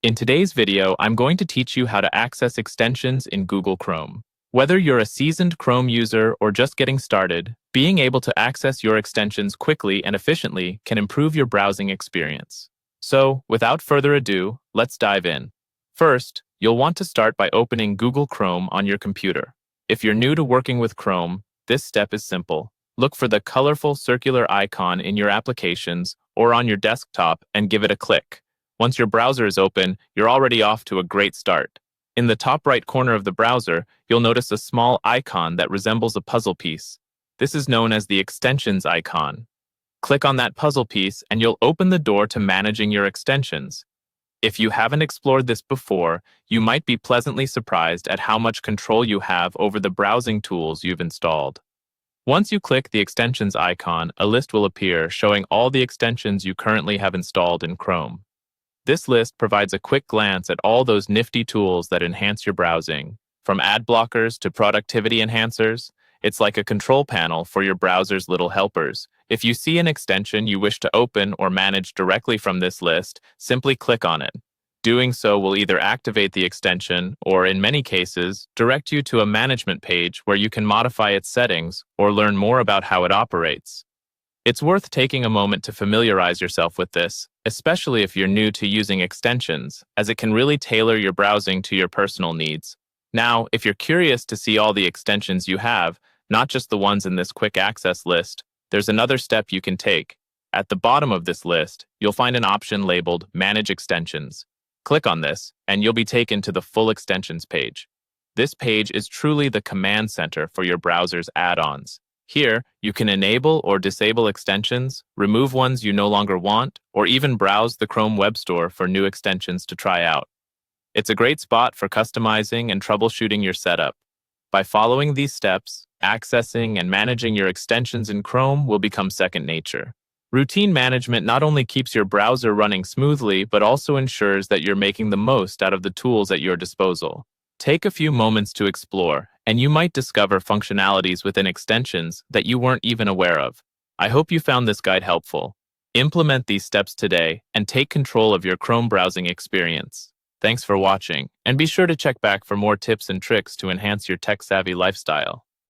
In today's video, I'm going to teach you how to access extensions in Google Chrome. Whether you're a seasoned Chrome user or just getting started, being able to access your extensions quickly and efficiently can improve your browsing experience. So, without further ado, let's dive in. First, you'll want to start by opening Google Chrome on your computer. If you're new to working with Chrome, this step is simple. Look for the colorful circular icon in your applications or on your desktop and give it a click. Once your browser is open, you're already off to a great start. In the top right corner of the browser, you'll notice a small icon that resembles a puzzle piece. This is known as the extensions icon. Click on that puzzle piece and you'll open the door to managing your extensions. If you haven't explored this before, you might be pleasantly surprised at how much control you have over the browsing tools you've installed. Once you click the extensions icon, a list will appear showing all the extensions you currently have installed in Chrome. This list provides a quick glance at all those nifty tools that enhance your browsing. From ad blockers to productivity enhancers, it's like a control panel for your browser's little helpers. If you see an extension you wish to open or manage directly from this list, simply click on it. Doing so will either activate the extension or, in many cases, direct you to a management page where you can modify its settings or learn more about how it operates. It's worth taking a moment to familiarize yourself with this, especially if you're new to using extensions, as it can really tailor your browsing to your personal needs. Now, if you're curious to see all the extensions you have, not just the ones in this quick access list, there's another step you can take. At the bottom of this list, you'll find an option labeled Manage Extensions. Click on this, and you'll be taken to the full extensions page. This page is truly the command center for your browser's add-ons. Here, you can enable or disable extensions, remove ones you no longer want, or even browse the Chrome Web Store for new extensions to try out. It's a great spot for customizing and troubleshooting your setup. By following these steps, accessing and managing your extensions in Chrome will become second nature. Routine management not only keeps your browser running smoothly, but also ensures that you're making the most out of the tools at your disposal. Take a few moments to explore, and you might discover functionalities within extensions that you weren't even aware of. I hope you found this guide helpful. Implement these steps today and take control of your Chrome browsing experience. Thanks for watching, and be sure to check back for more tips and tricks to enhance your tech-savvy lifestyle.